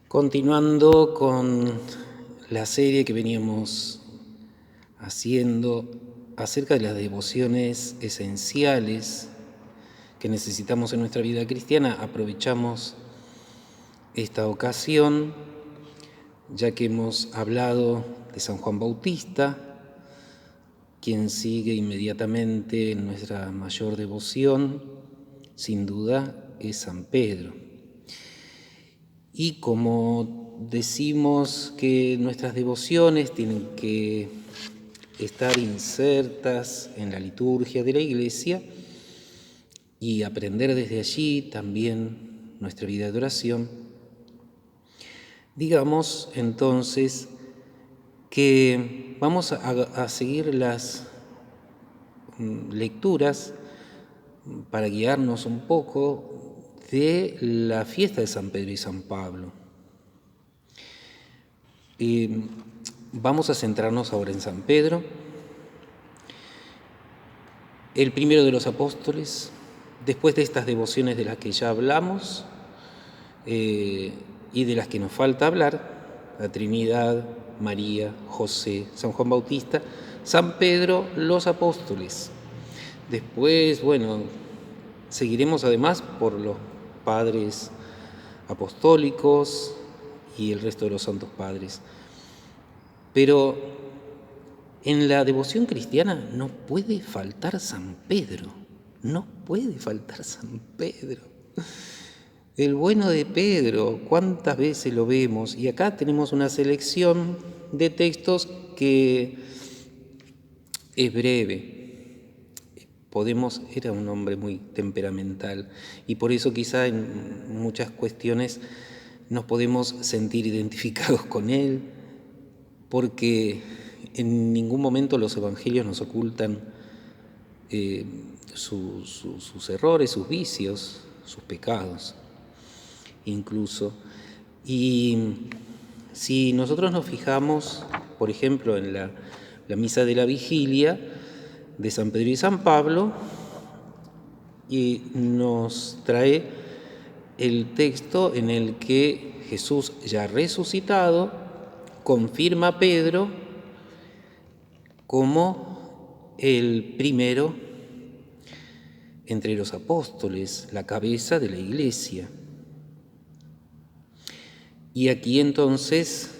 Continuando con la serie que veníamos haciendo acerca de las devociones esenciales que necesitamos en nuestra vida cristiana, aprovechamos esta ocasión, ya que hemos hablado de San Juan Bautista, quien sigue inmediatamente en nuestra mayor devoción, sin duda, es San Pedro. Y como decimos que nuestras devociones tienen que estar insertas en la liturgia de la Iglesia y aprender desde allí también nuestra vida de oración, digamos entonces que vamos a seguir las lecturas para guiarnos un poco de la fiesta de San Pedro y San Pablo. Vamos a centrarnos ahora en San Pedro, el primero de los apóstoles. Después de estas devociones de las que ya hablamos y de las que nos falta hablar, la Trinidad, María, José, San Juan Bautista, San Pedro, los apóstoles. Después, seguiremos además por los padres apostólicos y el resto de los santos padres. Pero en la devoción cristiana no puede faltar San Pedro, no puede faltar San Pedro. El bueno de Pedro, ¿cuántas veces lo vemos? Y acá tenemos una selección de textos que es breve. Era un hombre muy temperamental y por eso quizá en muchas cuestiones nos podemos sentir identificados con él, porque en ningún momento los evangelios nos ocultan sus errores, sus vicios, sus pecados incluso. Y si nosotros nos fijamos, por ejemplo, en la misa de la vigilia de San Pedro y San Pablo, y nos trae el texto en el que Jesús, ya resucitado, confirma a Pedro como el primero entre los apóstoles, la cabeza de la Iglesia. Y aquí entonces,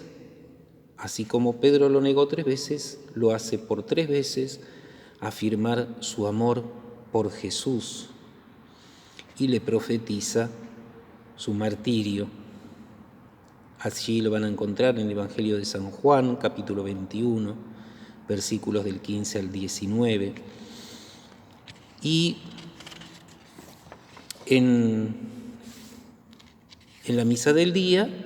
así como Pedro lo negó 3 veces, lo hace por 3 veces afirmar su amor por Jesús y le profetiza su martirio. Allí lo van a encontrar en el Evangelio de San Juan, capítulo 21, versículos del 15 al 19. Y en la misa del día,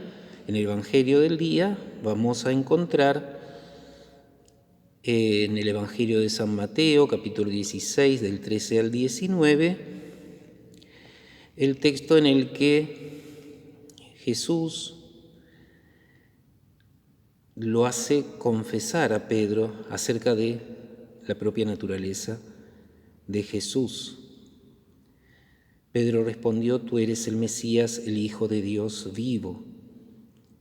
en el Evangelio del día, vamos a encontrar en el Evangelio de San Mateo, capítulo 16, del 13 al 19, el texto en el que Jesús lo hace confesar a Pedro acerca de la propia naturaleza de Jesús. Pedro respondió: «Tú eres el Mesías, el Hijo de Dios vivo».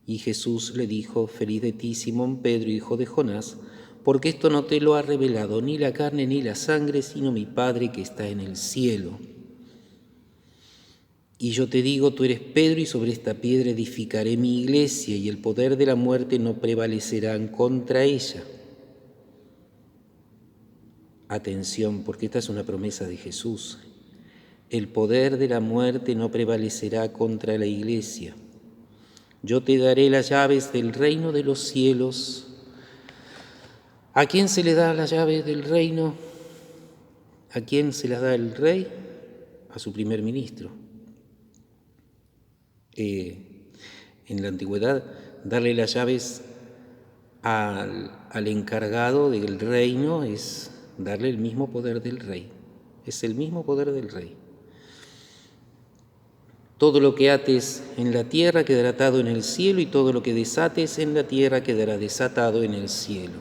Y Jesús le dijo: «Feliz de ti, Simón Pedro, hijo de Jonás, porque esto no te lo ha revelado ni la carne ni la sangre, sino mi Padre que está en el cielo. Y yo te digo, tú eres Pedro, y sobre esta piedra edificaré mi iglesia, y el poder de la muerte no prevalecerá contra ella». Atención, porque esta es una promesa de Jesús. El poder de la muerte no prevalecerá contra la iglesia. Yo te daré las llaves del reino de los cielos. ¿A quién se le da las llaves del reino? ¿A quién se las da el rey? A su primer ministro. En la antigüedad, darle las llaves al encargado del reino es darle el mismo poder del rey. Es el mismo poder del rey. Todo lo que ates en la tierra quedará atado en el cielo, y todo lo que desates en la tierra quedará desatado en el cielo.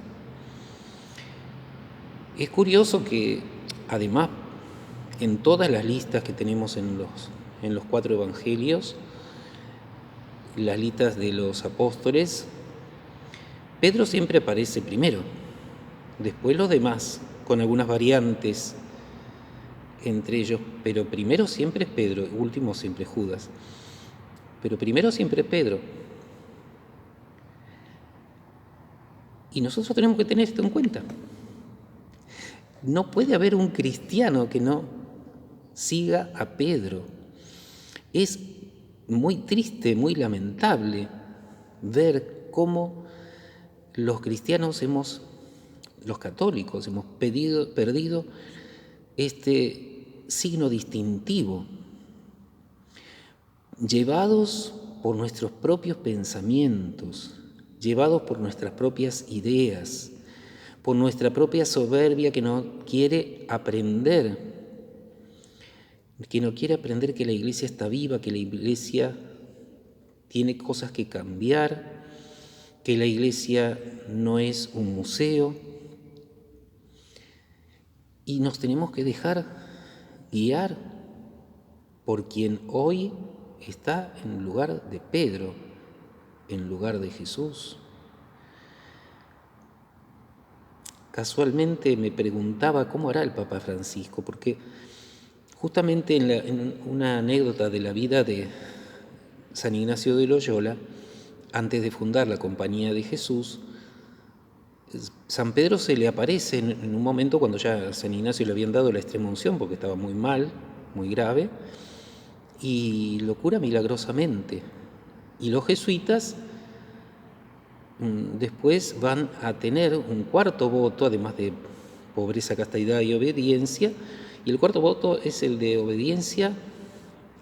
Es curioso que, además, en todas las listas que tenemos en los 4 evangelios, las listas de los apóstoles, Pedro siempre aparece primero, después los demás, con algunas variantes entre ellos, pero primero siempre es Pedro, último siempre es Judas, pero primero siempre es Pedro. Y nosotros tenemos que tener esto en cuenta. No puede haber un cristiano que no siga a Pedro. Es muy triste, muy lamentable ver cómo los cristianos los católicos, hemos perdido este signo distintivo, llevados por nuestros propios pensamientos, llevados por nuestras propias ideas, por nuestra propia soberbia que no quiere aprender, que la Iglesia está viva, que la Iglesia tiene cosas que cambiar, que la Iglesia no es un museo. Y nos tenemos que dejar guiar por quien hoy está en lugar de Pedro, en lugar de Jesús. Casualmente me preguntaba cómo hará el Papa Francisco, porque justamente en una anécdota de la vida de San Ignacio de Loyola, antes de fundar la Compañía de Jesús, San Pedro se le aparece en un momento cuando ya a San Ignacio le habían dado la extrema unción porque estaba muy mal, muy grave, y lo cura milagrosamente. Y los jesuitas después van a tener un cuarto voto, además de pobreza, castidad y obediencia, y el cuarto voto es el de obediencia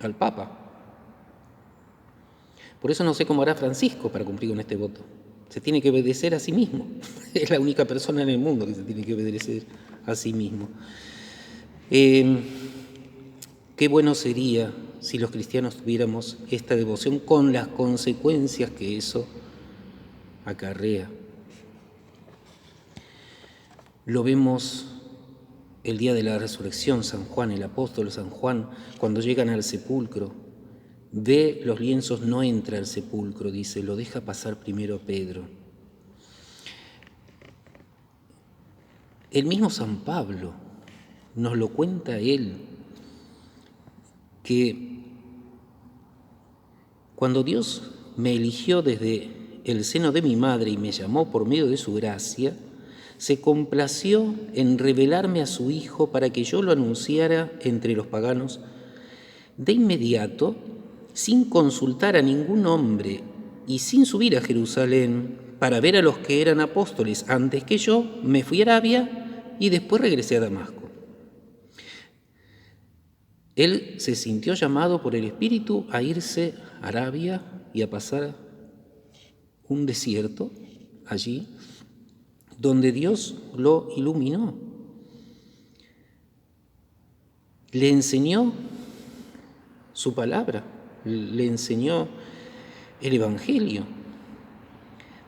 al Papa. Por eso no sé cómo hará Francisco para cumplir con este voto. Se tiene que obedecer a sí mismo. Es la única persona en el mundo que se tiene que obedecer a sí mismo. Qué bueno sería si los cristianos tuviéramos esta devoción con las consecuencias que eso acarrea. Lo vemos el día de la resurrección, San Juan, el apóstol San Juan, cuando llegan al sepulcro, ve los lienzos, no entra al sepulcro, dice, lo deja pasar primero Pedro. El mismo San Pablo nos lo cuenta él, que cuando Dios me eligió desde el seno de mi madre y me llamó por medio de su gracia, se complació en revelarme a su Hijo para que yo lo anunciara entre los paganos. De inmediato, sin consultar a ningún hombre y sin subir a Jerusalén para ver a los que eran apóstoles antes que yo, me fui a Arabia y después regresé a Damasco. Él se sintió llamado por el Espíritu a irse a Arabia y a pasar un desierto allí, donde Dios lo iluminó. Le enseñó su palabra, le enseñó el Evangelio.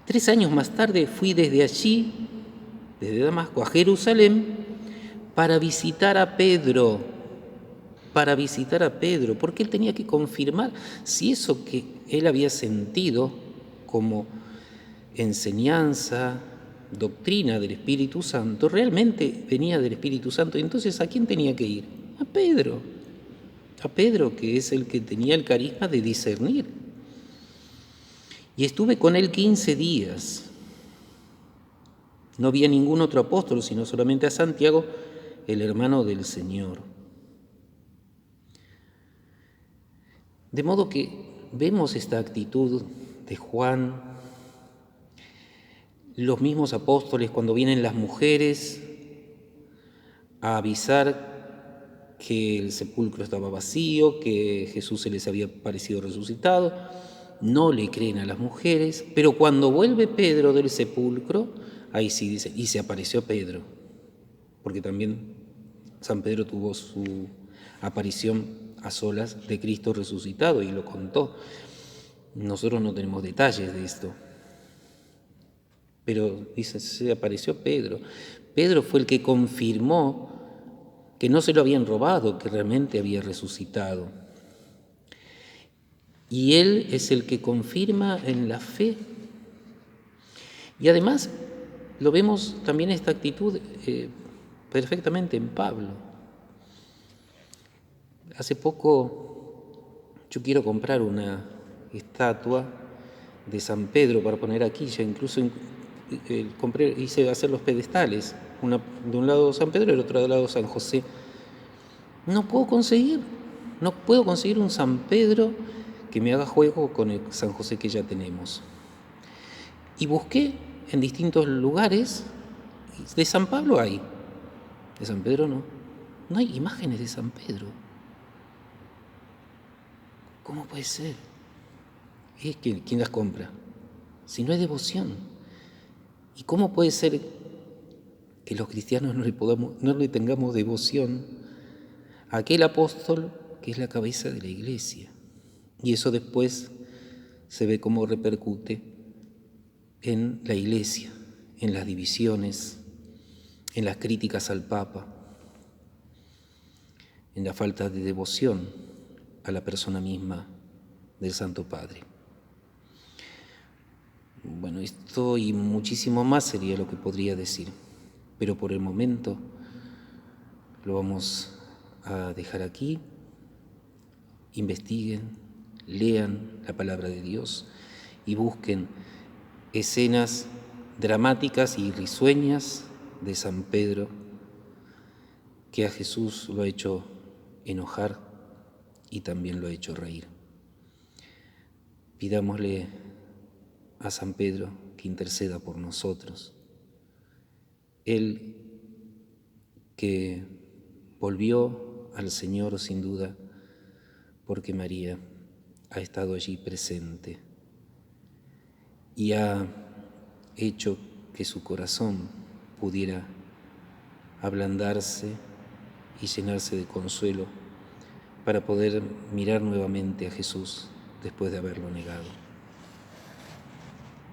3 años más tarde fui desde allí, desde Damasco, a Jerusalén, para visitar a Pedro, porque él tenía que confirmar si eso que él había sentido como enseñanza, doctrina del Espíritu Santo, realmente venía del Espíritu Santo. Y entonces, ¿a quién tenía que ir? A Pedro, que es el que tenía el carisma de discernir. Y estuve con él 15 días. No vi a ningún otro apóstol, sino solamente a Santiago, el hermano del Señor. De modo que vemos esta actitud de Juan, los mismos apóstoles cuando vienen las mujeres a avisar que el sepulcro estaba vacío, que Jesús se les había parecido resucitado, no le creen a las mujeres, pero cuando vuelve Pedro del sepulcro, ahí sí dice, y se apareció Pedro, porque también San Pedro tuvo su aparición a solas de Cristo resucitado y lo contó. Nosotros no tenemos detalles de esto, pero dice, se apareció Pedro. Pedro fue el que confirmó que no se lo habían robado, que realmente había resucitado. Y Él es el que confirma en la fe. Y además lo vemos también esta actitud perfectamente en Pablo. Hace poco yo quiero comprar una estatua de San Pedro para poner aquí, ya incluso hice hacer los pedestales, de un lado San Pedro y del otro lado San José. No puedo conseguir un San Pedro que me haga juego con el San José que ya tenemos. Y busqué en distintos lugares. De San Pablo hay, de San Pedro no. No hay imágenes de San Pedro. ¿Cómo puede ser? ¿Quién las compra? Si no hay devoción. ¿Y cómo puede ser que los cristianos no le tengamos devoción a aquel apóstol que es la cabeza de la iglesia? Y eso después se ve cómo repercute en la iglesia, en las divisiones, en las críticas al Papa, en la falta de devoción a la persona misma del Santo Padre. Bueno, esto y muchísimo más sería lo que podría decir, pero por el momento lo vamos a dejar aquí. Investiguen, lean la palabra de Dios y busquen escenas dramáticas y risueñas de San Pedro, que a Jesús lo ha hecho enojar y también lo ha hecho reír. Pidámosle a San Pedro que interceda por nosotros. Él que volvió al Señor sin duda porque María ha estado allí presente y ha hecho que su corazón pudiera ablandarse y llenarse de consuelo para poder mirar nuevamente a Jesús después de haberlo negado.